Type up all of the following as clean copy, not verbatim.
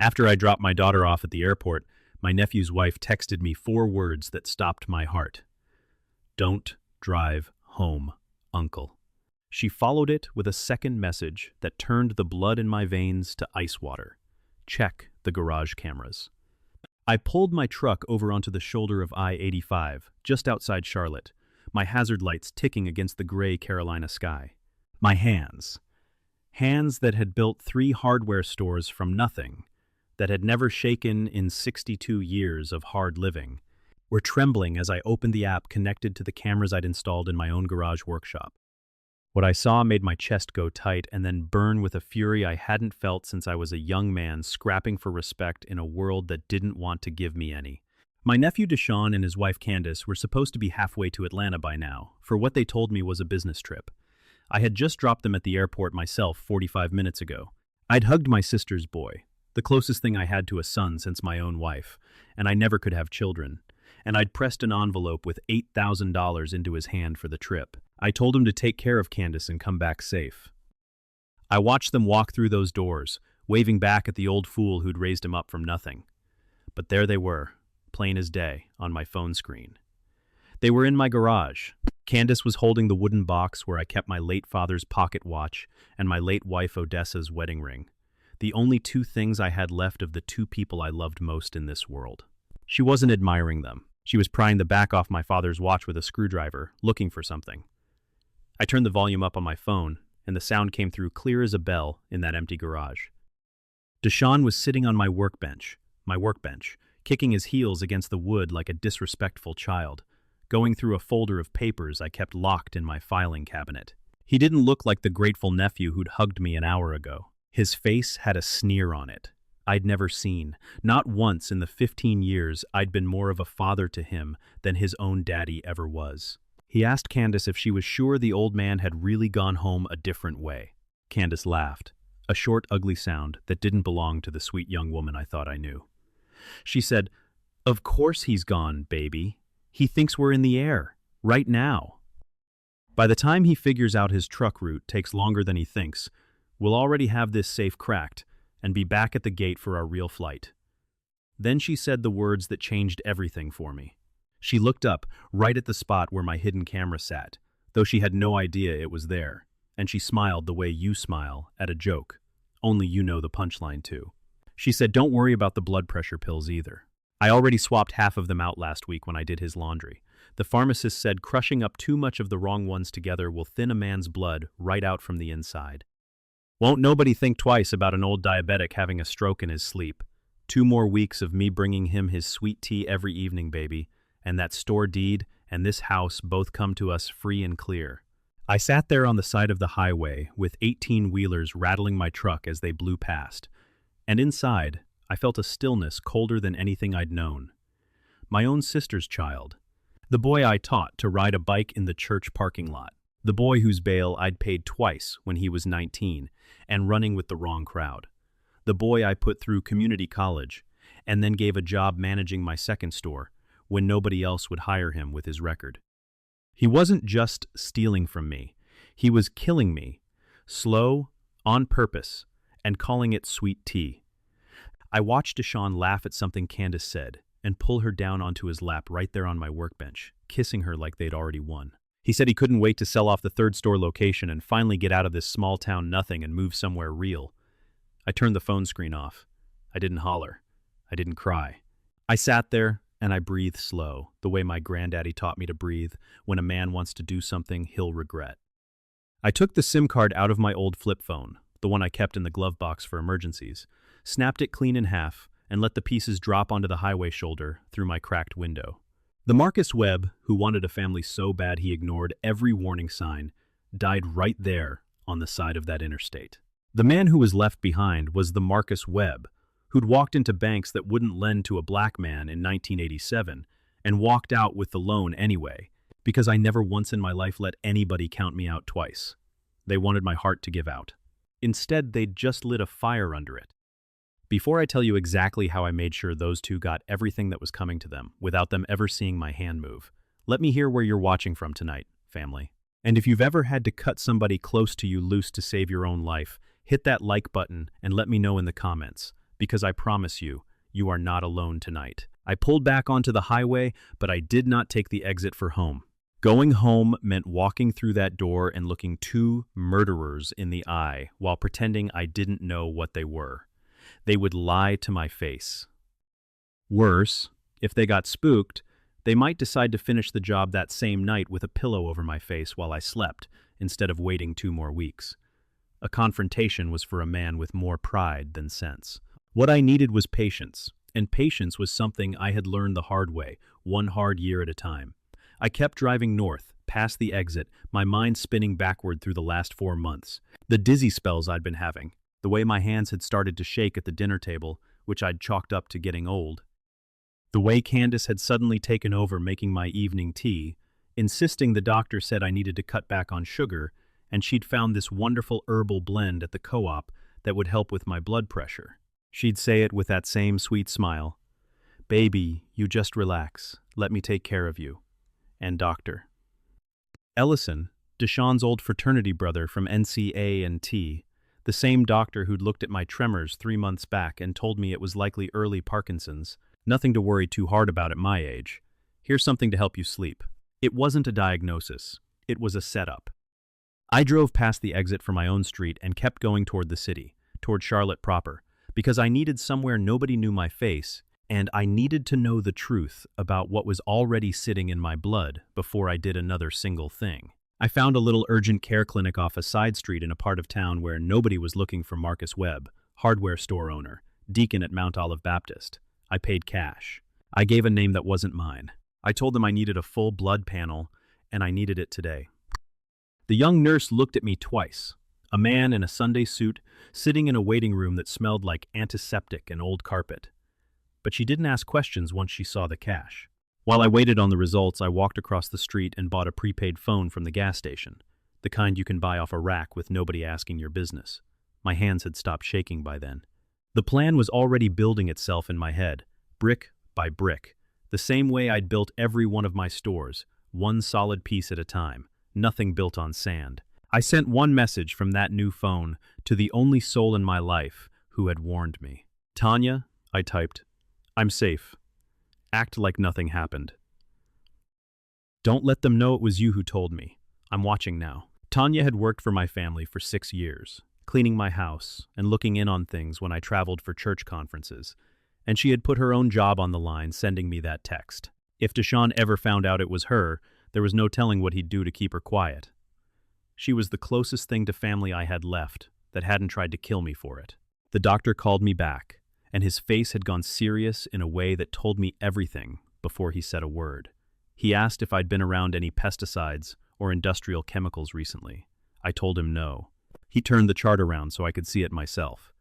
After I dropped my daughter off at the airport, my nephew's wife texted me 4 words that stopped my heart. Don't drive home, uncle. She followed it with a second message that turned the blood in my veins to ice water. Check the garage cameras. I pulled my truck over onto the shoulder of I-85, just outside Charlotte, my hazard lights ticking against the gray Carolina sky. My hands that had built 3 hardware stores from nothing, that had never shaken in 62 years of hard living, were trembling as I opened the app connected to the cameras I'd installed in my own garage workshop. What I saw made my chest go tight and then burn with a fury I hadn't felt since I was a young man scrapping for respect in a world that didn't want to give me any. My nephew Deshaun and his wife Candace were supposed to be halfway to Atlanta by now, for what they told me was a business trip. I had just dropped them at the airport myself 45 minutes ago. I'd hugged my sister's boy, the closest thing I had to a son since my own wife, and I never could have children. And I'd pressed an envelope with $8,000 into his hand for the trip. I told him to take care of Candace and come back safe. I watched them walk through those doors, waving back at the old fool who'd raised him up from nothing. But there they were, plain as day, on my phone screen. They were in my garage. Candace was holding the wooden box where I kept my late father's pocket watch and my late wife Odessa's wedding ring. The only 2 things I had left of the 2 people I loved most in this world. She wasn't admiring them. She was prying the back off my father's watch with a screwdriver, looking for something. I turned the volume up on my phone, and the sound came through clear as a bell in that empty garage. Deshaun was sitting on my workbench, kicking his heels against the wood like a disrespectful child, going through a folder of papers I kept locked in my filing cabinet. He didn't look like the grateful nephew who'd hugged me an hour ago. His face had a sneer on it I'd never seen. Not once in the 15 years I'd been more of a father to him than his own daddy ever was. He asked Candace if she was sure the old man had really gone home a different way. Candace laughed, a short, ugly sound that didn't belong to the sweet young woman I thought I knew. She said, "Of course he's gone, baby. He thinks we're in the air, right now. By the time he figures out his truck route takes longer than he thinks, we'll already have this safe cracked and be back at the gate for our real flight." Then she said the words that changed everything for me. She looked up, right at the spot where my hidden camera sat, though she had no idea it was there, and she smiled the way you smile at a joke. Only you know the punchline too. She said, "Don't worry about the blood pressure pills either. I already swapped half of them out last week when I did his laundry. The pharmacist said crushing up too much of the wrong ones together will thin a man's blood right out from the inside. Won't nobody think twice about an old diabetic having a stroke in his sleep. 2 more weeks of me bringing him his sweet tea every evening, baby, and that store deed and this house both come to us free and clear." I sat there on the side of the highway with 18-wheelers rattling my truck as they blew past, and inside I felt a stillness colder than anything I'd known. My own sister's child. The boy I taught to ride a bike in the church parking lot. The boy whose bail I'd paid twice when he was 19 and running with the wrong crowd. The boy I put through community college and then gave a job managing my second store when nobody else would hire him with his record. He wasn't just stealing from me. He was killing me, slow, on purpose, and calling it sweet tea. I watched Deshaun laugh at something Candace said and pull her down onto his lap right there on my workbench, kissing her like they'd already won. He said he couldn't wait to sell off the 3rd store location and finally get out of this small town nothing and move somewhere real. I turned the phone screen off. I didn't holler. I didn't cry. I sat there and I breathed slow, the way my granddaddy taught me to breathe when a man wants to do something he'll regret. I took the SIM card out of my old flip phone, the one I kept in the glove box for emergencies, snapped it clean in half, and let the pieces drop onto the highway shoulder through my cracked window. The Marcus Webb, who wanted a family so bad he ignored every warning sign, died right there on the side of that interstate. The man who was left behind was the Marcus Webb, who'd walked into banks that wouldn't lend to a black man in 1987 and walked out with the loan anyway, because I never once in my life let anybody count me out twice. They wanted my heart to give out. Instead, they'd just lit a fire under it. Before I tell you exactly how I made sure those 2 got everything that was coming to them without them ever seeing my hand move, let me hear where you're watching from tonight, family. And if you've ever had to cut somebody close to you loose to save your own life, hit that like button and let me know in the comments. because I promise you, you are not alone tonight. I pulled back onto the highway, but I did not take the exit for home. Going home meant walking through that door and looking two murderers in the eye while pretending I didn't know what they were. They would lie to my face. Worse, if they got spooked, they might decide to finish the job that same night with a pillow over my face while I slept, instead of waiting 2 more weeks. A confrontation was for a man with more pride than sense. What I needed was patience, and patience was something I had learned the hard way, one hard year at a time. I kept driving north, past the exit, my mind spinning backward through the last 4 months. The dizzy spells I'd been having, the way my hands had started to shake at the dinner table, which I'd chalked up to getting old. The way Candace had suddenly taken over making my evening tea, insisting the doctor said I needed to cut back on sugar, and she'd found this wonderful herbal blend at the co-op that would help with my blood pressure. She'd say it with that same sweet smile. "Baby, you just relax. Let me take care of you." And Dr. Ellison, Deshawn's old fraternity brother from NCA&T, the same doctor who'd looked at my tremors 3 months back and told me it was likely early Parkinson's, nothing to worry too hard about at my age. Here's something to help you sleep. It wasn't a diagnosis. It was a setup. I drove past the exit from my own street and kept going toward the city, toward Charlotte proper, because I needed somewhere nobody knew my face, and I needed to know the truth about what was already sitting in my blood before I did another single thing. I found a little urgent care clinic off a side street in a part of town where nobody was looking for Marcus Webb, hardware store owner, deacon at Mount Olive Baptist. I paid cash. I gave a name that wasn't mine. I told them I needed a full blood panel, and I needed it today. The young nurse looked at me twice. A man in a Sunday suit, sitting in a waiting room that smelled like antiseptic and old carpet. But she didn't ask questions once she saw the cash. While I waited on the results, I walked across the street and bought a prepaid phone from the gas station, the kind you can buy off a rack with nobody asking your business. My hands had stopped shaking by then. The plan was already building itself in my head, brick by brick, the same way I'd built every one of my stores, one solid piece at a time, nothing built on sand. I sent one message from that new phone to the only soul in my life who had warned me. "Tanya," I typed, "I'm safe. Act like nothing happened. Don't let them know it was you who told me. I'm watching now." Tanya had worked for my family for 6 years, cleaning my house and looking in on things when I traveled for church conferences, and she had put her own job on the line sending me that text. If Deshawn ever found out it was her, there was no telling what he'd do to keep her quiet. She was the closest thing to family I had left that hadn't tried to kill me for it. The doctor called me back, and his face had gone serious in a way that told me everything before he said a word. He asked if I'd been around any pesticides or industrial chemicals recently. I told him no. He turned the chart around so I could see it myself.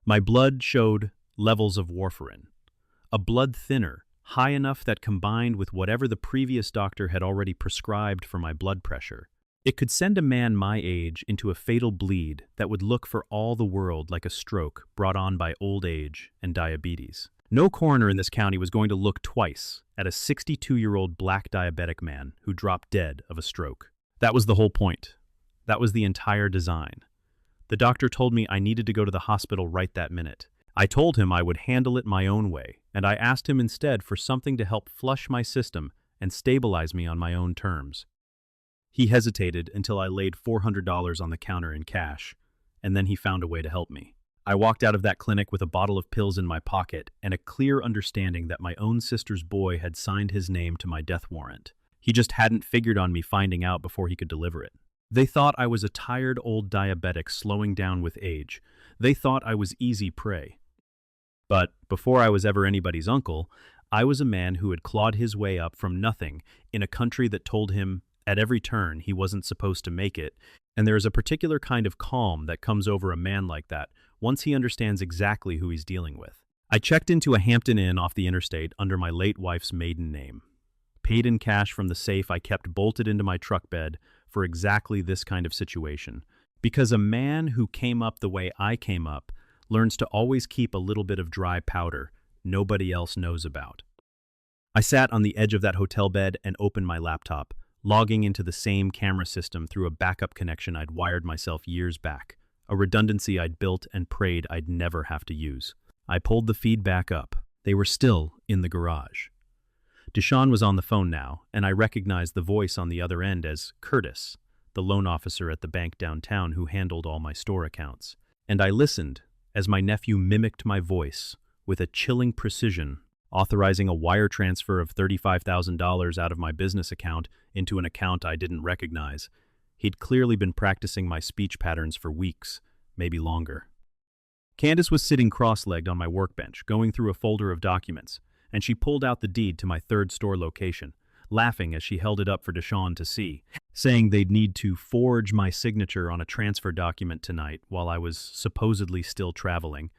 My blood showed levels of warfarin, a blood thinner, high enough that combined with whatever the previous doctor had already prescribed for my blood pressure, it could send a man my age into a fatal bleed that would look for all the world like a stroke brought on by old age and diabetes. No coroner in this county was going to look twice at a 62-year-old black diabetic man who dropped dead of a stroke. That was the whole point. That was the entire design. The doctor told me I needed to go to the hospital right that minute. I told him I would handle it my own way, and I asked him instead for something to help flush my system and stabilize me on my own terms. He hesitated until I laid $400 on the counter in cash, and then he found a way to help me. I walked out of that clinic with a bottle of pills in my pocket and a clear understanding that my own sister's boy had signed his name to my death warrant. He just hadn't figured on me finding out before he could deliver it. They thought I was a tired old diabetic slowing down with age. They thought I was easy prey. But before I was ever anybody's uncle, I was a man who had clawed his way up from nothing in a country that told him at every turn he wasn't supposed to make it, and there is a particular kind of calm that comes over a man like that once he understands exactly who he's dealing with. I checked into a Hampton Inn off the interstate under my late wife's maiden name. Paid in cash from the safe I kept bolted into my truck bed for exactly this kind of situation, because a man who came up the way I came up learns to always keep a little bit of dry powder nobody else knows about. I sat on the edge of that hotel bed and opened my laptop, logging into the same camera system through a backup connection I'd wired myself years back, a redundancy I'd built and prayed I'd never have to use. I pulled the feed back up. They were still in the garage. Deshaun was on the phone now, and I recognized the voice on the other end as Curtis, the loan officer at the bank downtown who handled all my store accounts. And I listened as my nephew mimicked my voice with a chilling precision, authorizing a wire transfer of $35,000 out of my business account into an account I didn't recognize. He'd clearly been practicing my speech patterns for weeks, maybe longer. Candace was sitting cross-legged on my workbench, going through a folder of documents, and she pulled out the deed to my third store location, laughing as she held it up for Deshaun to see, saying they'd need to forge my signature on a transfer document tonight while I was supposedly still traveling,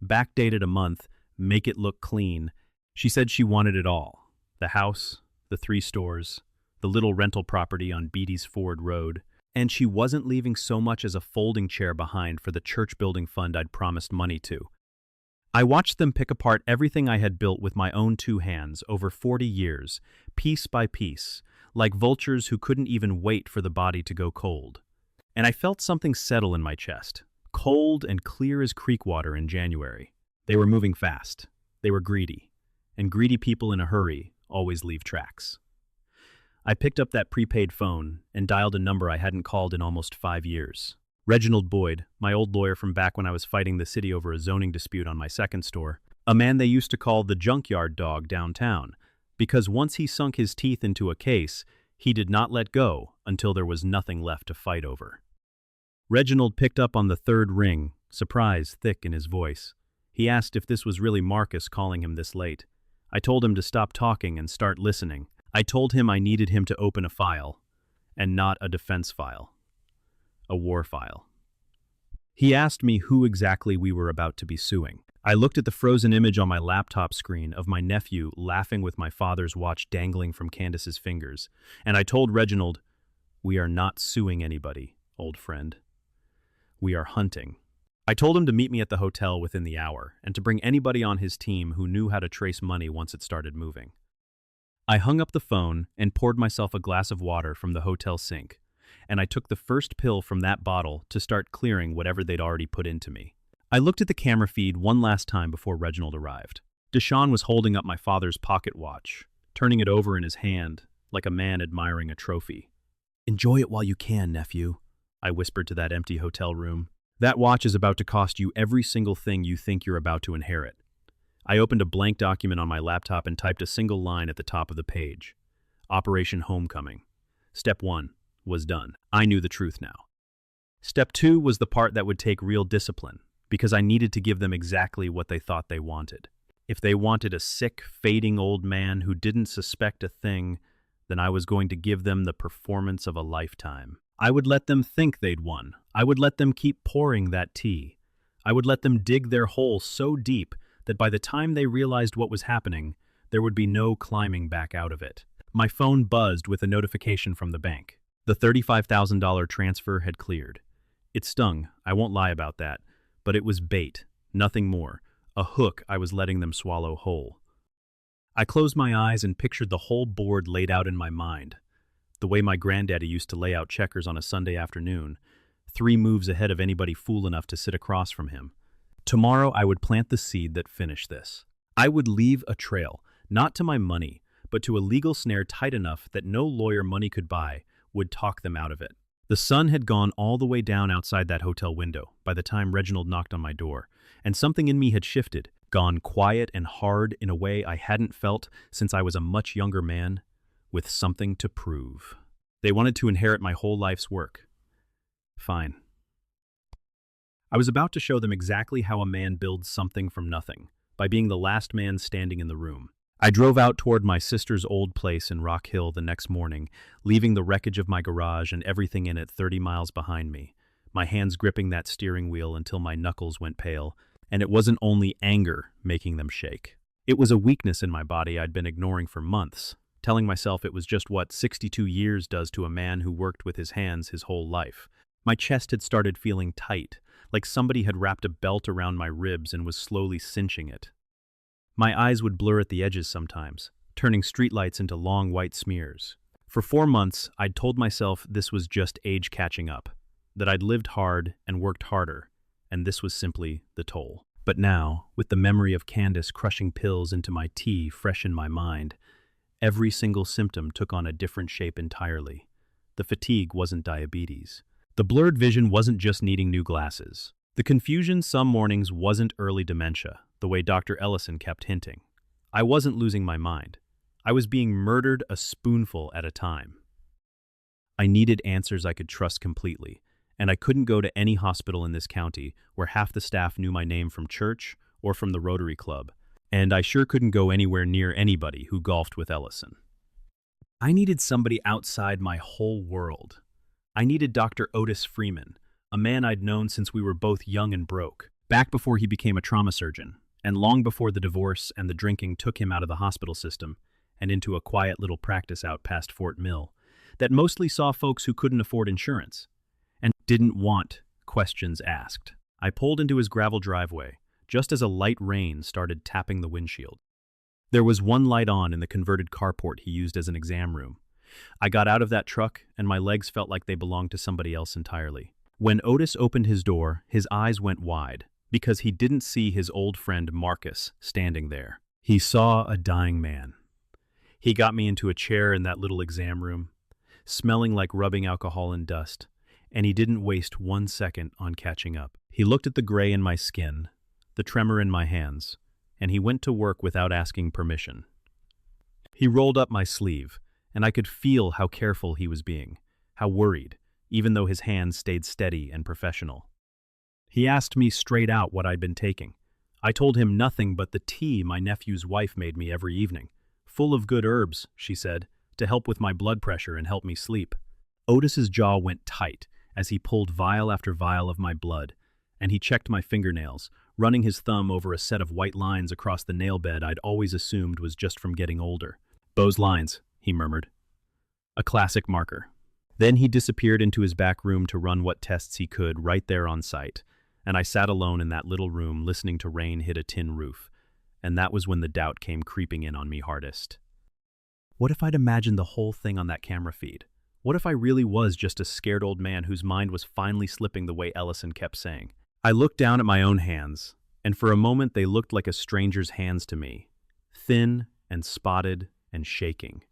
backdated a month, make it look clean. She said she wanted it all: the house, the 3 stores, the little rental property on Beatty's Ford Road, and she wasn't leaving so much as a folding chair behind for the church building fund I'd promised money to. I watched them pick apart everything I had built with my own 2 hands over 40 years, piece by piece, like vultures who couldn't even wait for the body to go cold. And I felt something settle in my chest, cold and clear as creek water in January. They were moving fast. They were greedy. And greedy people in a hurry always leave tracks. I picked up that prepaid phone and dialed a number I hadn't called in almost 5 years. Reginald Boyd, my old lawyer from back when I was fighting the city over a zoning dispute on my second store, a man they used to call the junkyard dog downtown, because once he sunk his teeth into a case, he did not let go until there was nothing left to fight over. Reginald picked up on the 3rd ring, surprise thick in his voice. He asked if this was really Marcus calling him this late. I told him to stop talking and start listening. I told him I needed him to open a file, and not a defense file. A war file. He asked me who exactly we were about to be suing. I looked at the frozen image on my laptop screen of my nephew laughing with my father's watch dangling from Candace's fingers, and I told Reginald, "We are not suing anybody, old friend. We are hunting." I told him to meet me at the hotel within the hour and to bring anybody on his team who knew how to trace money once it started moving. I hung up the phone and poured myself a glass of water from the hotel sink, and I took the first pill from that bottle to start clearing whatever they'd already put into me. I looked at the camera feed one last time before Reginald arrived. Deshaun was holding up my father's pocket watch, turning it over in his hand like a man admiring a trophy. "Enjoy it while you can, nephew," I whispered to that empty hotel room. "That watch is about to cost you every single thing you think you're about to inherit." I opened a blank document on my laptop and typed a single line at the top of the page. Operation Homecoming. Step 1 was done. I knew the truth now. Step 2 was the part that would take real discipline, because I needed to give them exactly what they thought they wanted. If they wanted a sick, fading old man who didn't suspect a thing, then I was going to give them the performance of a lifetime. I would let them think they'd won. I would let them keep pouring that tea. I would let them dig their hole so deep that by the time they realized what was happening, there would be no climbing back out of it. My phone buzzed with a notification from the bank. The $35,000 transfer had cleared. It stung, I won't lie about that, but it was bait, nothing more, a hook I was letting them swallow whole. I closed my eyes and pictured the whole board laid out in my mind, the way my granddaddy used to lay out checkers on a Sunday afternoon, 3 moves ahead of anybody fool enough to sit across from him. Tomorrow I would plant the seed that finished this. I would leave a trail, not to my money, but to a legal snare tight enough that no lawyer money could buy would talk them out of it. The sun had gone all the way down outside that hotel window by the time Reginald knocked on my door, and something in me had shifted, gone quiet and hard in a way I hadn't felt since I was a much younger man, with something to prove. They wanted to inherit my whole life's work. Fine. I was about to show them exactly how a man builds something from nothing, by being the last man standing in the room. I drove out toward my sister's old place in Rock Hill the next morning, leaving the wreckage of my garage and everything in it 30 miles behind me, my hands gripping that steering wheel until my knuckles went pale, and it wasn't only anger making them shake. It was a weakness in my body I'd been ignoring for months, telling myself it was just what 62 years does to a man who worked with his hands his whole life. My chest had started feeling tight, like somebody had wrapped a belt around my ribs and was slowly cinching it. My eyes would blur at the edges sometimes, turning streetlights into long white smears. For 4 months, I'd told myself this was just age catching up, that I'd lived hard and worked harder, and this was simply the toll. But now, with the memory of Candace crushing pills into my tea fresh in my mind, every single symptom took on a different shape entirely. The fatigue wasn't diabetes. The blurred vision wasn't just needing new glasses. The confusion some mornings wasn't early dementia, the way Dr. Ellison kept hinting. I wasn't losing my mind. I was being murdered a spoonful at a time. I needed answers I could trust completely, and I couldn't go to any hospital in this county where half the staff knew my name from church or from the Rotary Club, and I sure couldn't go anywhere near anybody who golfed with Ellison. I needed somebody outside my whole world. I needed Dr. Otis Freeman, a man I'd known since we were both young and broke, back before he became a trauma surgeon, and long before the divorce and the drinking took him out of the hospital system and into a quiet little practice out past Fort Mill that mostly saw folks who couldn't afford insurance and didn't want questions asked. I pulled into his gravel driveway just as a light rain started tapping the windshield. There was one light on in the converted carport he used as an exam room. I got out of that truck and my legs felt like they belonged to somebody else entirely. When Otis opened his door, his eyes went wide because he didn't see his old friend Marcus standing there. He saw a dying man. He got me into a chair in that little exam room, smelling like rubbing alcohol and dust, and he didn't waste 1 second on catching up. He looked at the gray in my skin, the tremor in my hands, and he went to work without asking permission. He rolled up my sleeve, and I could feel how careful he was being, how worried, even though his hands stayed steady and professional. He asked me straight out what I'd been taking. I told him nothing but the tea my nephew's wife made me every evening. Full of good herbs, she said, to help with my blood pressure and help me sleep. Otis's jaw went tight as he pulled vial after vial of my blood, and he checked my fingernails, running his thumb over a set of white lines across the nail bed I'd always assumed was just from getting older. "Beau's lines," he murmured. "A classic marker." Then he disappeared into his back room to run what tests he could right there on site, and I sat alone in that little room listening to rain hit a tin roof, and that was when the doubt came creeping in on me hardest. What if I'd imagined the whole thing on that camera feed? What if I really was just a scared old man whose mind was finally slipping the way Ellison kept saying? I looked down at my own hands, and for a moment they looked like a stranger's hands to me, thin and spotted and shaking.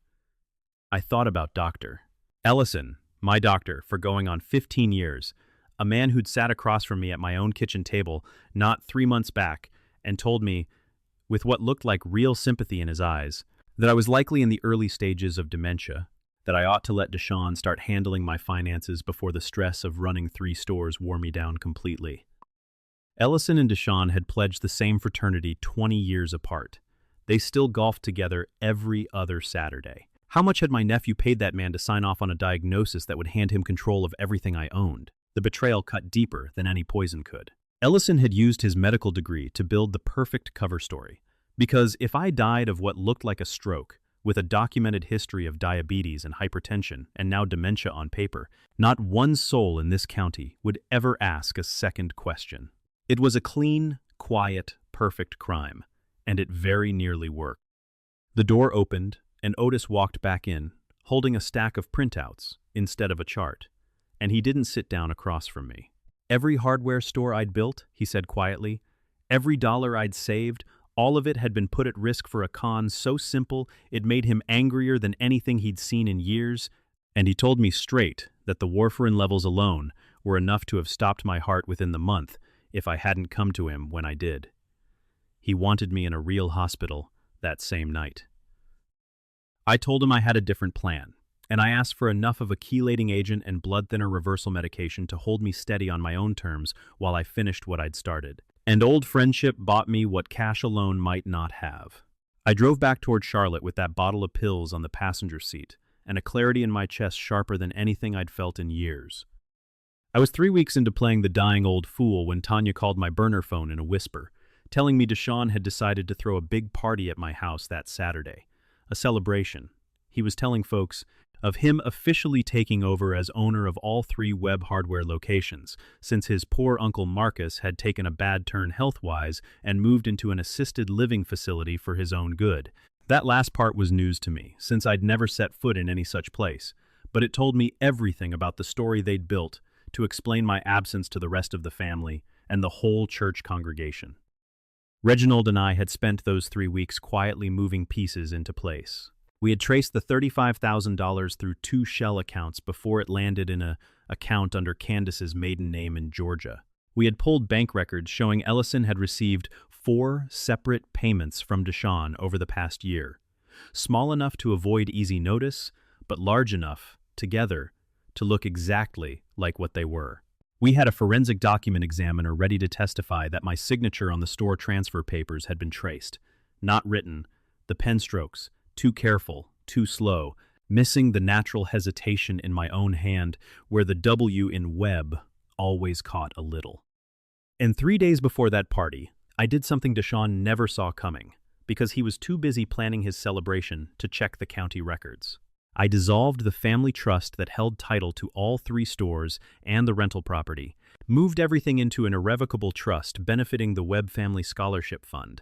I thought about Dr. Ellison, my doctor, for going on 15 years, a man who'd sat across from me at my own kitchen table not 3 months back and told me, with what looked like real sympathy in his eyes, that I was likely in the early stages of dementia, that I ought to let Deshawn start handling my finances before the stress of running 3 stores wore me down completely. Ellison and Deshawn had pledged the same fraternity 20 years apart. They still golfed together every other Saturday. How much had my nephew paid that man to sign off on a diagnosis that would hand him control of everything I owned? The betrayal cut deeper than any poison could. Ellison had used his medical degree to build the perfect cover story. Because if I died of what looked like a stroke, with a documented history of diabetes and hypertension and now dementia on paper, not one soul in this county would ever ask a second question. It was a clean, quiet, perfect crime, and it very nearly worked. The door opened, and Otis walked back in, holding a stack of printouts instead of a chart, and he didn't sit down across from me. Every hardware store I'd built, he said quietly, every dollar I'd saved, all of it had been put at risk for a con so simple it made him angrier than anything he'd seen in years, and he told me straight that the warfarin levels alone were enough to have stopped my heart within the month if I hadn't come to him when I did. He wanted me in a real hospital that same night. I told him I had a different plan, and I asked for enough of a chelating agent and blood thinner reversal medication to hold me steady on my own terms while I finished what I'd started. And old friendship bought me what cash alone might not have. I drove back toward Charlotte with that bottle of pills on the passenger seat, and a clarity in my chest sharper than anything I'd felt in years. I was 3 weeks into playing the dying old fool when Tanya called my burner phone in a whisper, telling me Deshawn had decided to throw a big party at my house that Saturday. A celebration. He was telling folks of him officially taking over as owner of all 3 web hardware locations, since his poor Uncle Marcus had taken a bad turn health-wise and moved into an assisted living facility for his own good. That last part was news to me, since I'd never set foot in any such place, but it told me everything about the story they'd built to explain my absence to the rest of the family and the whole church congregation. Reginald and I had spent those 3 weeks quietly moving pieces into place. We had traced the $35,000 through 2 shell accounts before it landed in an account under Candace's maiden name in Georgia. We had pulled bank records showing Ellison had received 4 separate payments from Deshawn over the past year, small enough to avoid easy notice, but large enough, together, to look exactly like what they were. We had a forensic document examiner ready to testify that my signature on the store transfer papers had been traced, not written, the pen strokes, too careful, too slow, missing the natural hesitation in my own hand where the W in web always caught a little. And 3 days before that party, I did something Deshawn never saw coming, because he was too busy planning his celebration to check the county records. I dissolved the family trust that held title to all 3 stores and the rental property, moved everything into an irrevocable trust benefiting the Webb Family Scholarship Fund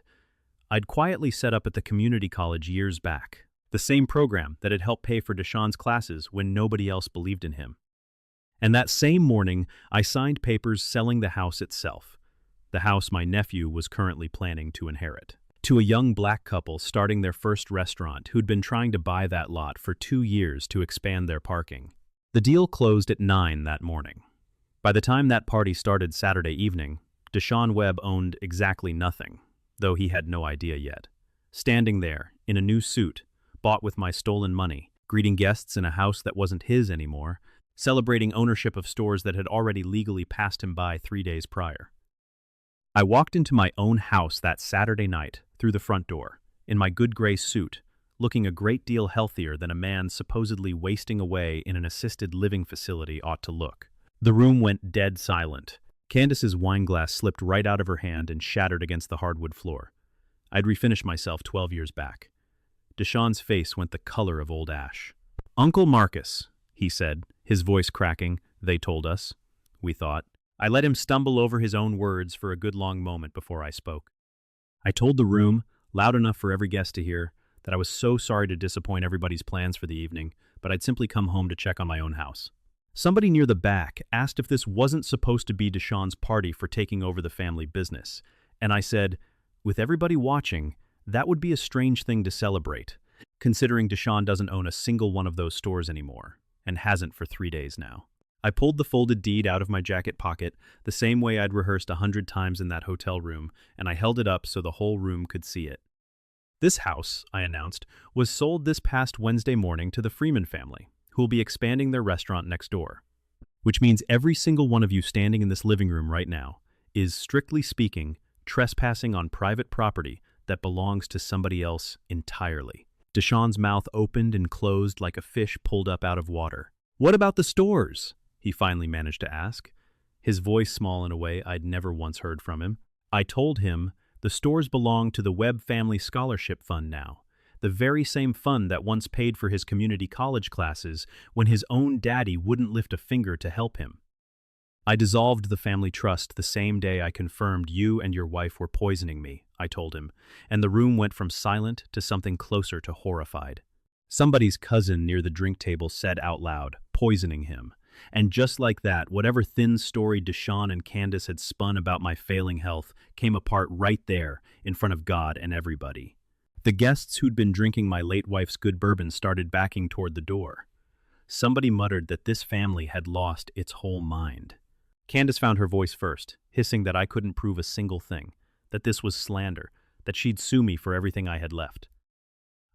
I'd quietly set up at the community college years back, the same program that had helped pay for Deshawn's classes when nobody else believed in him. And that same morning, I signed papers selling the house itself, the house my nephew was currently planning to inherit, to a young black couple starting their first restaurant who'd been trying to buy that lot for 2 years to expand their parking. The deal closed at 9 that morning. By the time that party started Saturday evening, Deshawn Webb owned exactly nothing, though he had no idea yet. Standing there, in a new suit, bought with my stolen money, greeting guests in a house that wasn't his anymore, celebrating ownership of stores that had already legally passed him by 3 days prior. I walked into my own house that Saturday night through the front door, in my good gray suit, looking a great deal healthier than a man supposedly wasting away in an assisted living facility ought to look. The room went dead silent. Candace's wine glass slipped right out of her hand and shattered against the hardwood floor. I'd refinished myself 12 years back. Deshawn's face went the color of old ash. "Uncle Marcus," he said, his voice cracking, they told us. We thought. I let him stumble over his own words for a good long moment before I spoke. I told the room, loud enough for every guest to hear, that I was so sorry to disappoint everybody's plans for the evening, but I'd simply come home to check on my own house. Somebody near the back asked if this wasn't supposed to be Deshawn's party for taking over the family business, and I said, with everybody watching, that would be a strange thing to celebrate, considering Deshawn doesn't own a single one of those stores anymore, and hasn't for 3 days now. I pulled the folded deed out of my jacket pocket, the same way I'd rehearsed 100 times in that hotel room, and I held it up so the whole room could see it. This house, I announced, was sold this past Wednesday morning to the Freeman family, who will be expanding their restaurant next door. Which means every single one of you standing in this living room right now is, strictly speaking, trespassing on private property that belongs to somebody else entirely. Deshawn's mouth opened and closed like a fish pulled up out of water. "What about the stores?" he finally managed to ask, his voice small in a way I'd never once heard from him. I told him the stores belong to the Webb Family Scholarship Fund now, the very same fund that once paid for his community college classes when his own daddy wouldn't lift a finger to help him. I dissolved the family trust the same day I confirmed you and your wife were poisoning me, I told him, and the room went from silent to something closer to horrified. Somebody's cousin near the drink table said out loud, "Poisoning him." And just like that, whatever thin story Deshawn and Candace had spun about my failing health came apart right there in front of God and everybody. The guests who'd been drinking my late wife's good bourbon started backing toward the door. Somebody muttered that this family had lost its whole mind. Candace found her voice first, hissing that I couldn't prove a single thing, that this was slander, that she'd sue me for everything I had left.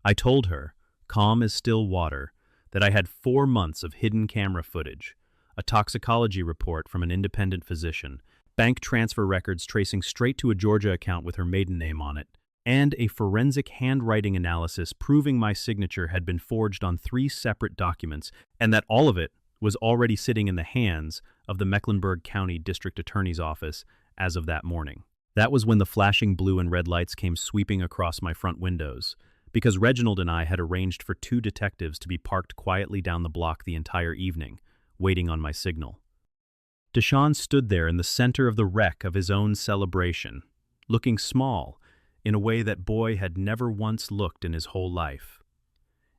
I told her, calm as still water, that I had 4 months of hidden camera footage, a toxicology report from an independent physician, bank transfer records tracing straight to a Georgia account with her maiden name on it, and a forensic handwriting analysis proving my signature had been forged on 3 separate documents, and that all of it was already sitting in the hands of the Mecklenburg County District Attorney's Office as of that morning. That was when the flashing blue and red lights came sweeping across my front windows, because Reginald and I had arranged for 2 detectives to be parked quietly down the block the entire evening, waiting on my signal. Deshawn stood there in the center of the wreck of his own celebration, looking small, in a way that boy had never once looked in his whole life.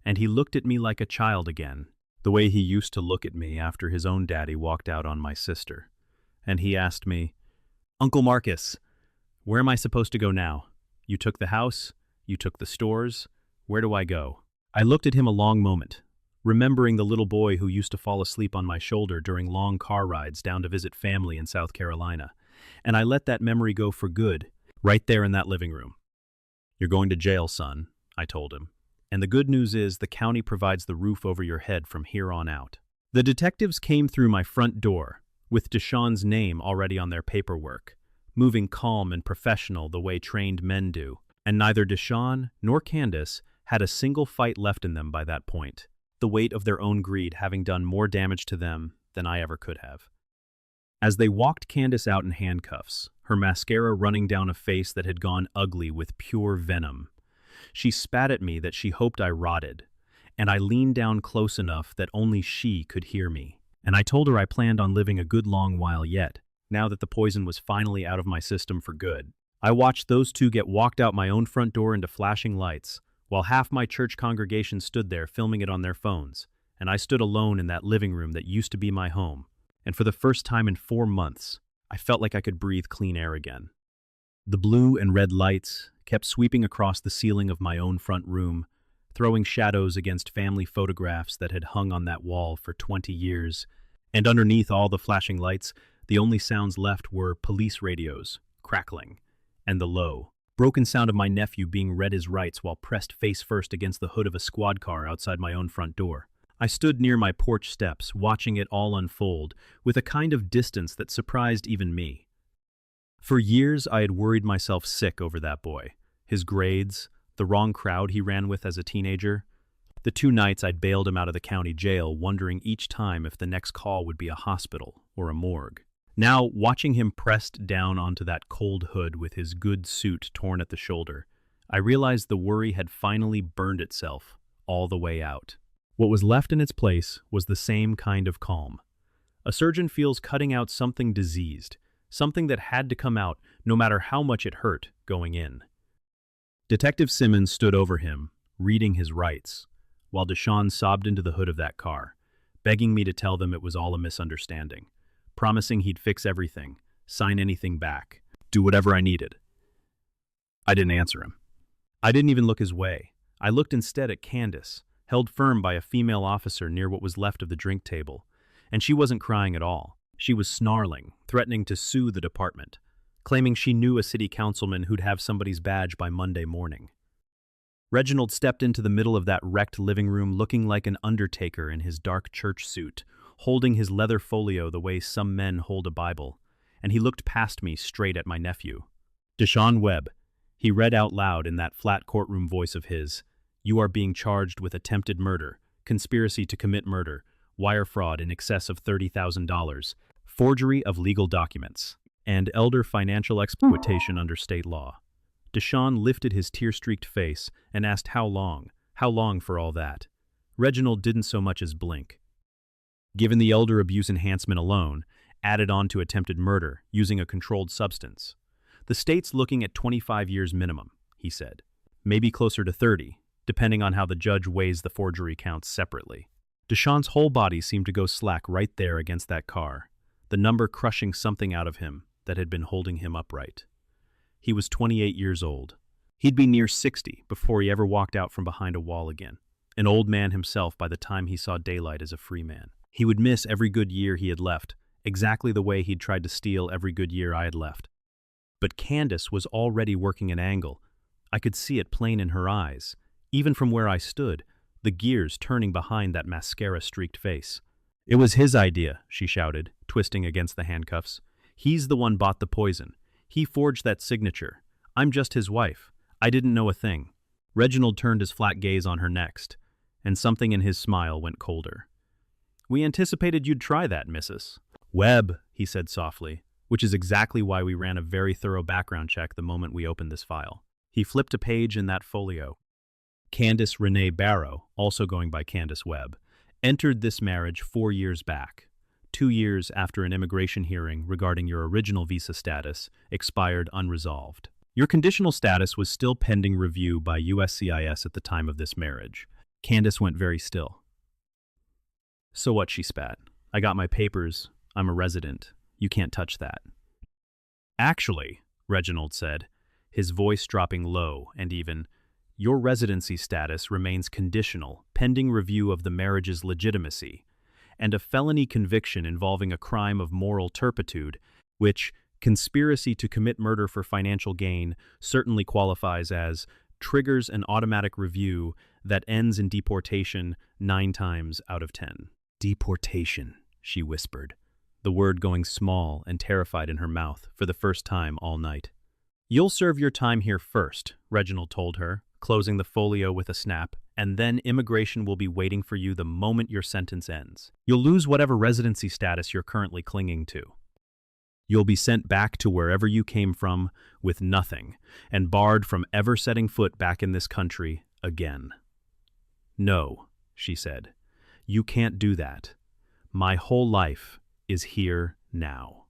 And he looked at me like a child again, the way he used to look at me after his own daddy walked out on my sister. And he asked me, "Uncle Marcus, Where am I supposed to go now? You took the house? You took the stores? Where do I go? I looked at him a long moment, remembering the little boy who used to fall asleep on my shoulder during long car rides down to visit family in South Carolina. And I let that memory go for good, right there in that living room. You're going to jail, son, I told him. And the good news is the county provides the roof over your head from here on out. The detectives came through my front door, with Deshaun's name already on their paperwork, moving calm and professional the way trained men do, and neither Deshaun nor Candace had a single fight left in them by that point, the weight of their own greed having done more damage to them than I ever could have. As they walked Candace out in handcuffs, her mascara running down a face that had gone ugly with pure venom, she spat at me that she hoped I rotted, and I leaned down close enough that only she could hear me. And I told her I planned on living a good long while yet, now that the poison was finally out of my system for good. I watched those two get walked out my own front door into flashing lights, while half my church congregation stood there filming it on their phones, and I stood alone in that living room that used to be my home. And for the first time in 4 months, I felt like I could breathe clean air again. The blue and red lights kept sweeping across the ceiling of my own front room, throwing shadows against family photographs that had hung on that wall for 20 years. And underneath all the flashing lights, the only sounds left were police radios, crackling, and the low, broken sound of my nephew being read his rights while pressed face first against the hood of a squad car outside my own front door. I stood near my porch steps, watching it all unfold, with a kind of distance that surprised even me. For years, I had worried myself sick over that boy, his grades, the wrong crowd he ran with as a teenager. The 2 nights I'd bailed him out of the county jail, wondering each time if the next call would be a hospital or a morgue. Now, watching him pressed down onto that cold hood with his good suit torn at the shoulder, I realized the worry had finally burned itself all the way out. What was left in its place was the same kind of calm. A surgeon feels cutting out something diseased, something that had to come out no matter how much it hurt going in. Detective Simmons stood over him, reading his rights, while Deshaun sobbed into the hood of that car, begging me to tell them it was all a misunderstanding, promising he'd fix everything, sign anything back, do whatever I needed. I didn't answer him. I didn't even look his way. I looked instead at Candace, held firm by a female officer near what was left of the drink table, and she wasn't crying at all. She was snarling, threatening to sue the department, claiming she knew a city councilman who'd have somebody's badge by Monday morning. Reginald stepped into the middle of that wrecked living room looking like an undertaker in his dark church suit, holding his leather folio the way some men hold a Bible, and he looked past me straight at my nephew. Deshaun Webb, he read out loud in that flat courtroom voice of his, "You are being charged with attempted murder, conspiracy to commit murder, wire fraud in excess of $30,000, forgery of legal documents, and elder financial exploitation under state law." Deshaun lifted his tear-streaked face and asked how long for all that. Reginald didn't so much as blink. Given the elder abuse enhancement alone, added on to attempted murder using a controlled substance, the state's looking at 25 years minimum, he said. Maybe closer to 30, depending on how the judge weighs the forgery counts separately. Deshaun's whole body seemed to go slack right there against that car, the number crushing something out of him that had been holding him upright. He was 28 years old. He'd be near 60 before he ever walked out from behind a wall again, an old man himself by the time he saw daylight as a free man. He would miss every good year he had left, exactly the way he'd tried to steal every good year I had left. But Candace was already working an angle. I could see it plain in her eyes, even from where I stood, the gears turning behind that mascara-streaked face. "It was his idea," she shouted, twisting against the handcuffs. "He's the one bought the poison. He forged that signature. I'm just his wife. I didn't know a thing." Reginald turned his flat gaze on her next, and something in his smile went colder. "We anticipated you'd try that, Mrs. Webb," he said softly, which is exactly why we ran a very thorough background check the moment we opened this file. He flipped a page in that folio. Candace Renee Barrow, also going by Candace Webb, entered this marriage 4 years back, 2 years after an immigration hearing regarding your original visa status expired unresolved. Your conditional status was still pending review by USCIS at the time of this marriage. Candace went very still. "So what?" she spat. "I got my papers. I'm a resident. You can't touch that." "Actually, Reginald said, his voice dropping low and even, "Your residency status remains conditional, pending review of the marriage's legitimacy, and a felony conviction involving a crime of moral turpitude, which, conspiracy to commit murder for financial gain, certainly qualifies as, triggers an automatic review that ends in deportation 9 times out of 10. Deportation, she whispered, the word going small and terrified in her mouth for the first time all night. You'll serve your time here first, Reginald told her, closing the folio with a snap, and then immigration will be waiting for you the moment your sentence ends. You'll lose whatever residency status you're currently clinging to. You'll be sent back to wherever you came from with nothing, and barred from ever setting foot back in this country again. No, she said, you can't do that. My whole life is here now.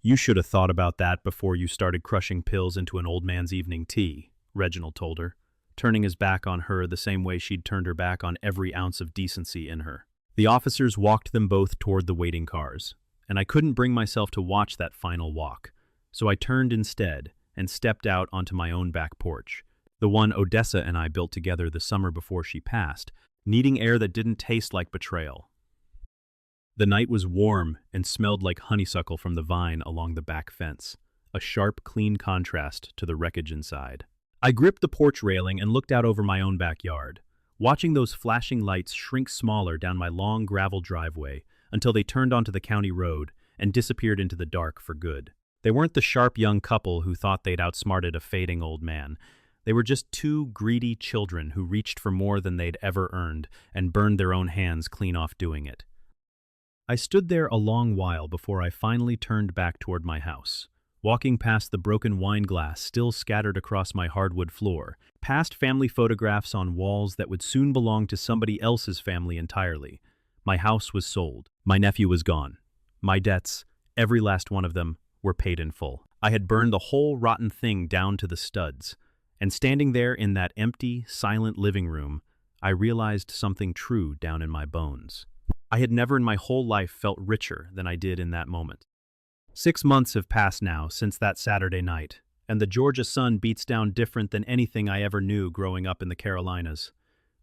You should have thought about that before you started crushing pills into an old man's evening tea, Reginald told her, turning his back on her the same way she'd turned her back on every ounce of decency in her. The officers walked them both toward the waiting cars, and I couldn't bring myself to watch that final walk, so I turned instead and stepped out onto my own back porch, the one Odessa and I built together the summer before she passed, needing air that didn't taste like betrayal. The night was warm and smelled like honeysuckle from the vine along the back fence, a sharp, clean contrast to the wreckage inside. I gripped the porch railing and looked out over my own backyard, watching those flashing lights shrink smaller down my long gravel driveway until they turned onto the county road and disappeared into the dark for good. They weren't the sharp young couple who thought they'd outsmarted a fading old man. They were just 2 greedy children who reached for more than they'd ever earned and burned their own hands clean off doing it. I stood there a long while before I finally turned back toward my house, walking past the broken wine glass still scattered across my hardwood floor, past family photographs on walls that would soon belong to somebody else's family entirely. My house was sold. My nephew was gone. My debts, every last one of them, were paid in full. I had burned the whole rotten thing down to the studs, and standing there in that empty, silent living room, I realized something true down in my bones. I had never in my whole life felt richer than I did in that moment. 6 months have passed now since that Saturday night, and the Georgia sun beats down different than anything I ever knew growing up in the Carolinas.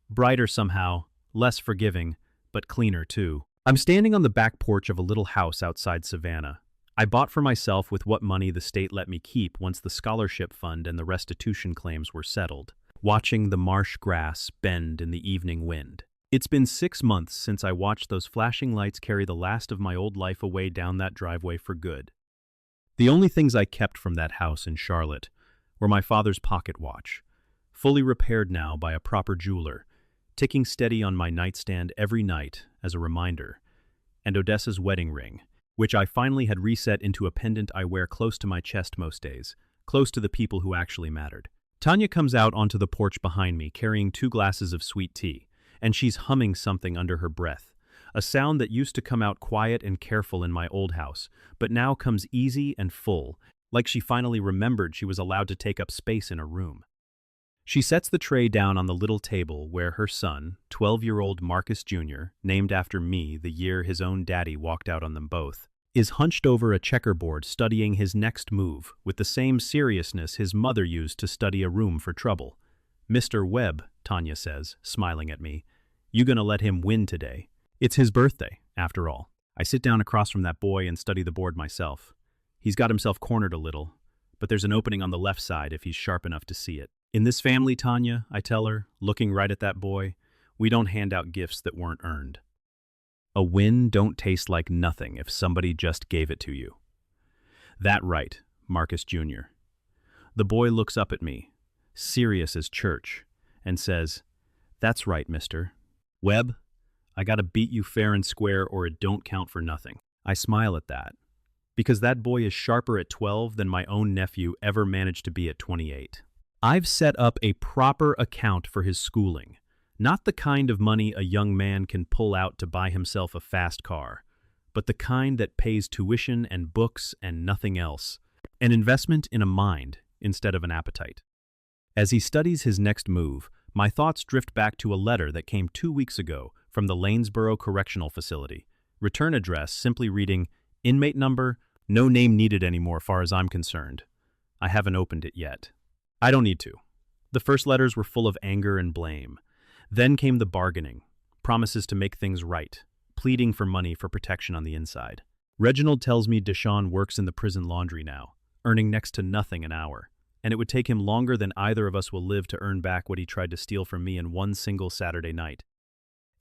Brighter somehow, less forgiving, but cleaner too. I'm standing on the back porch of a little house outside Savannah. I bought for myself with what money the state let me keep once the scholarship fund and the restitution claims were settled, watching the marsh grass bend in the evening wind. It's been 6 months since I watched those flashing lights carry the last of my old life away down that driveway for good. The only things I kept from that house in Charlotte were my father's pocket watch, fully repaired now by a proper jeweler, ticking steady on my nightstand every night as a reminder, and Odessa's wedding ring, which I finally had reset into a pendant I wear close to my chest most days, close to the people who actually mattered. Tanya comes out onto the porch behind me carrying 2 glasses of sweet tea, and she's humming something under her breath, a sound that used to come out quiet and careful in my old house, but now comes easy and full, like she finally remembered she was allowed to take up space in a room. She sets the tray down on the little table where her son, 12-year-old Marcus Jr., named after me the year his own daddy walked out on them both, is hunched over a checkerboard studying his next move with the same seriousness his mother used to study a room for trouble. Mr. Webb, Tanya says, smiling at me, you gonna let him win today? It's his birthday, after all. I sit down across from that boy and study the board myself. He's got himself cornered a little, but there's an opening on the left side if he's sharp enough to see it. In this family, Tanya, I tell her, looking right at that boy, we don't hand out gifts that weren't earned. A win don't taste like nothing if somebody just gave it to you. That right, Marcus Jr. The boy looks up at me, serious as church, and says, that's right, mister. Webb, I gotta beat you fair and square or it don't count for nothing. I smile at that, because that boy is sharper at 12 than my own nephew ever managed to be at 28. I've set up a proper account for his schooling, not the kind of money a young man can pull out to buy himself a fast car, but the kind that pays tuition and books and nothing else, an investment in a mind instead of an appetite. As he studies his next move, my thoughts drift back to a letter that came 2 weeks ago from the Lanesboro Correctional Facility. Return address simply reading, inmate number, no name needed anymore far as I'm concerned. I haven't opened it yet. I don't need to. The first letters were full of anger and blame. Then came the bargaining, promises to make things right, pleading for money for protection on the inside. Reginald tells me Deshawn works in the prison laundry now, earning next to nothing an hour, and it would take him longer than either of us will live to earn back what he tried to steal from me in one single Saturday night.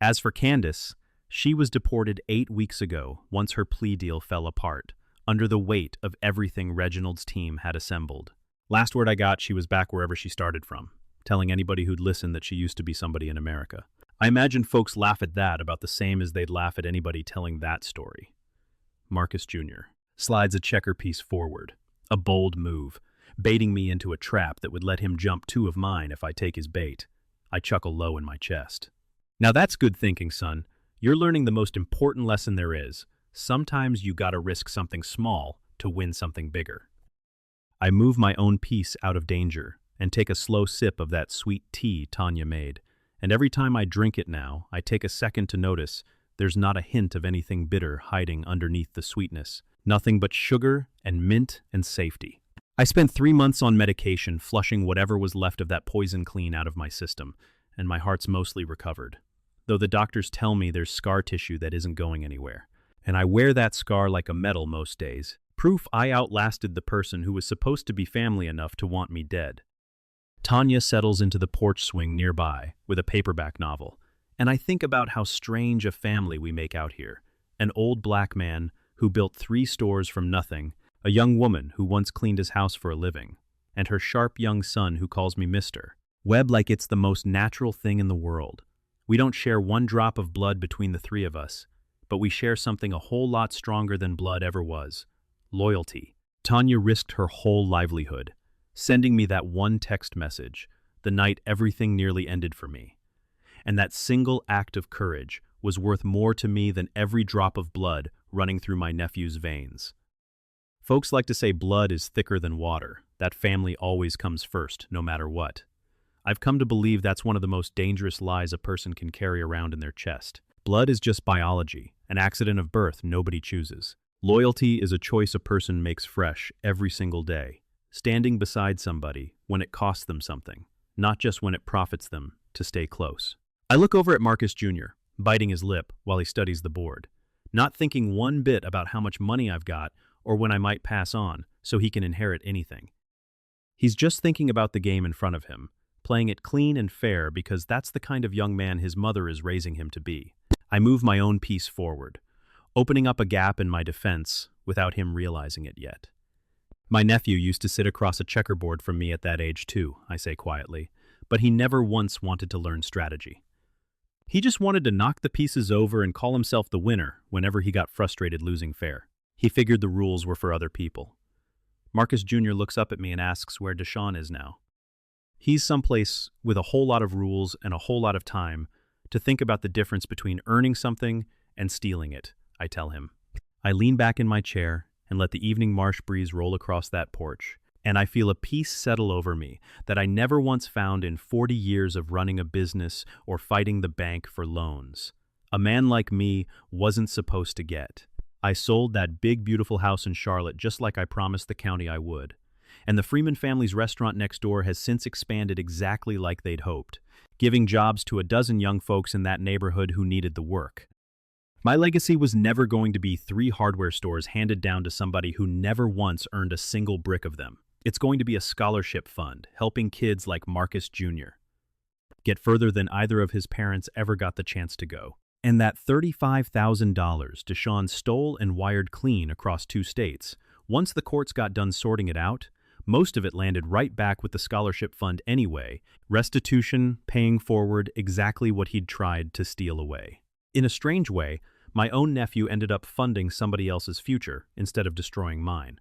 As for Candace, she was deported 8 weeks ago once her plea deal fell apart, under the weight of everything Reginald's team had assembled. Last word I got, she was back wherever she started from, telling anybody who'd listen that she used to be somebody in America. I imagine folks laugh at that about the same as they'd laugh at anybody telling that story. Marcus Jr. slides a checker piece forward, a bold move, baiting me into a trap that would let him jump 2 of mine if I take his bait. I chuckle low in my chest. Now that's good thinking, son. You're learning the most important lesson there is. Sometimes you gotta risk something small to win something bigger. I move my own piece out of danger and take a slow sip of that sweet tea Tanya made. And every time I drink it now, I take a second to notice there's not a hint of anything bitter hiding underneath the sweetness. Nothing but sugar and mint and safety. I spent 3 months on medication, flushing whatever was left of that poison clean out of my system, and my heart's mostly recovered. Though the doctors tell me there's scar tissue that isn't going anywhere. And I wear that scar like a medal most days. Proof I outlasted the person who was supposed to be family enough to want me dead. Tanya settles into the porch swing nearby with a paperback novel, and I think about how strange a family we make out here. An old black man who built 3 stores from nothing, a young woman who once cleaned his house for a living, and her sharp young son who calls me Mr. Webb like it's the most natural thing in the world. We don't share 1 drop of blood between the 3 of us, but we share something a whole lot stronger than blood ever was. Loyalty. Tanya risked her whole livelihood, sending me that 1 text message, the night everything nearly ended for me. And that single act of courage was worth more to me than every drop of blood running through my nephew's veins. Folks like to say blood is thicker than water, that family always comes first, no matter what. I've come to believe that's one of the most dangerous lies a person can carry around in their chest. Blood is just biology, an accident of birth nobody chooses. Loyalty is a choice a person makes fresh every single day, standing beside somebody when it costs them something, not just when it profits them to stay close. I look over at Marcus Jr., biting his lip while he studies the board, not thinking one bit about how much money I've got or when I might pass on so he can inherit anything. He's just thinking about the game in front of him, playing it clean and fair because that's the kind of young man his mother is raising him to be. I move my own piece forward, opening up a gap in my defense without him realizing it yet. My nephew used to sit across a checkerboard from me at that age too, I say quietly, but he never once wanted to learn strategy. He just wanted to knock the pieces over and call himself the winner whenever he got frustrated losing fair. He figured the rules were for other people. Marcus Jr. looks up at me and asks where Deshawn is now. He's someplace with a whole lot of rules and a whole lot of time to think about the difference between earning something and stealing it, I tell him. I lean back in my chair and let the evening marsh breeze roll across that porch, and I feel a peace settle over me that I never once found in 40 years of running a business or fighting the bank for loans. A man like me wasn't supposed to get. I sold that big, beautiful house in Charlotte just like I promised the county I would. And the Freeman family's restaurant next door has since expanded exactly like they'd hoped, giving jobs to a dozen young folks in that neighborhood who needed the work. My legacy was never going to be 3 hardware stores handed down to somebody who never once earned a single brick of them. It's going to be a scholarship fund, helping kids like Marcus Jr. get further than either of his parents ever got the chance to go. And that $35,000 Deshawn stole and wired clean across 2 states, once the courts got done sorting it out, most of it landed right back with the scholarship fund anyway, restitution paying forward exactly what he'd tried to steal away. In a strange way, my own nephew ended up funding somebody else's future instead of destroying mine.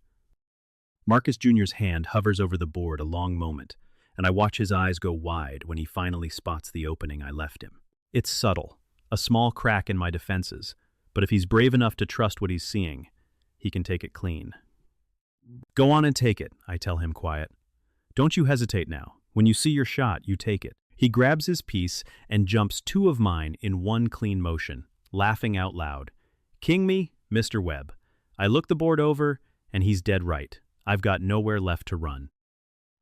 Marcus Jr.'s hand hovers over the board a long moment, and I watch his eyes go wide when he finally spots the opening I left him. It's subtle, a small crack in my defenses, but if he's brave enough to trust what he's seeing, he can take it clean. Go on and take it, I tell him quiet. Don't you hesitate now. When you see your shot, you take it. He grabs his piece and jumps 2 of mine in one clean motion, laughing out loud. King me, Mr. Webb. I look the board over, and he's dead right. I've got nowhere left to run.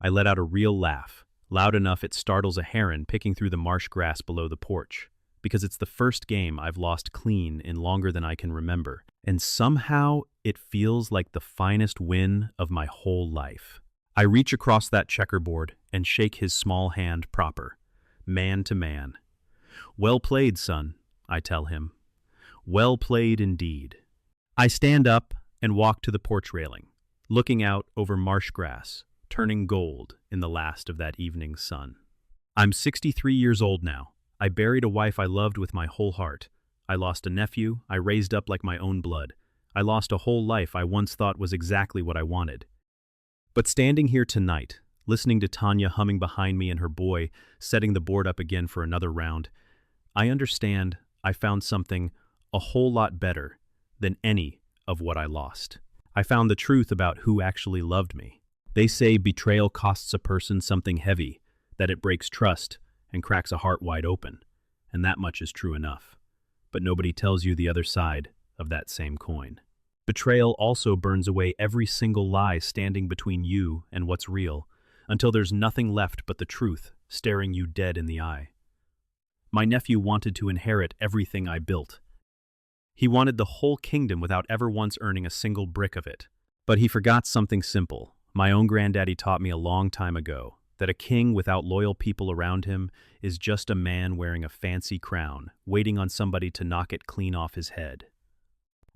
I let out a real laugh, loud enough it startles a heron picking through the marsh grass below the porch, because it's the first game I've lost clean in longer than I can remember, and somehow it feels like the finest win of my whole life. I reach across that checkerboard and shake his small hand proper, man to man. "Well played, son," I tell him. "Well played indeed." I stand up and walk to the porch railing, looking out over marsh grass, turning gold in the last of that evening's sun. I'm 63 years old now. I buried a wife I loved with my whole heart. I lost a nephew I raised up like my own blood. I lost a whole life I once thought was exactly what I wanted. But standing here tonight, listening to Tanya humming behind me and her boy setting the board up again for another round, I understand I found something a whole lot better than any of what I lost. I found the truth about who actually loved me. They say betrayal costs a person something heavy, that it breaks trust and cracks a heart wide open, and that much is true enough. But nobody tells you the other side of that same coin. Betrayal also burns away every single lie standing between you and what's real, until there's nothing left but the truth staring you dead in the eye. My nephew wanted to inherit everything I built. He wanted the whole kingdom without ever once earning a single brick of it. But he forgot something simple. My own granddaddy taught me a long time ago that a king without loyal people around him is just a man wearing a fancy crown, waiting on somebody to knock it clean off his head.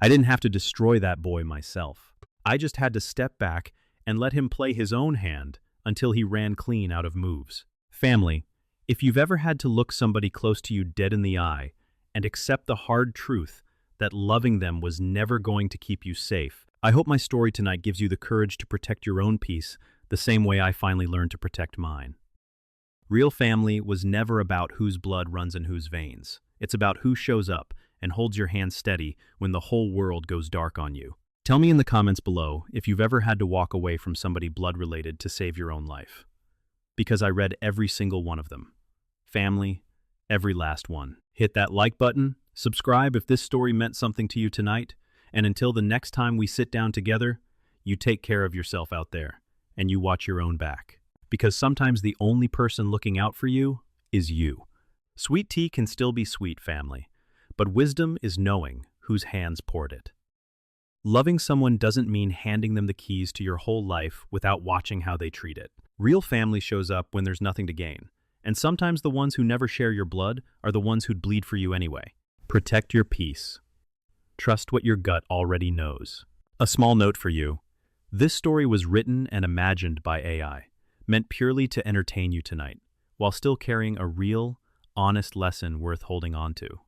I didn't have to destroy that boy myself. I just had to step back and let him play his own hand until he ran clean out of moves. Family, if you've ever had to look somebody close to you dead in the eye and accept the hard truth that loving them was never going to keep you safe, I hope my story tonight gives you the courage to protect your own peace the same way I finally learned to protect mine. Real family was never about whose blood runs in whose veins. It's about who shows up and holds your hand steady when the whole world goes dark on you. Tell me in the comments below if you've ever had to walk away from somebody blood-related to save your own life. Because I read every single one of them. Family, every last one. Hit that like button, subscribe if this story meant something to you tonight, and until the next time we sit down together, you take care of yourself out there, and you watch your own back. Because sometimes the only person looking out for you is you. Sweet tea can still be sweet, family, but wisdom is knowing whose hands poured it. Loving someone doesn't mean handing them the keys to your whole life without watching how they treat it. Real family shows up when there's nothing to gain, and sometimes the ones who never share your blood are the ones who'd bleed for you anyway. Protect your peace. Trust what your gut already knows. A small note for you. This story was written and imagined by AI, meant purely to entertain you tonight, while still carrying a real, honest lesson worth holding on to.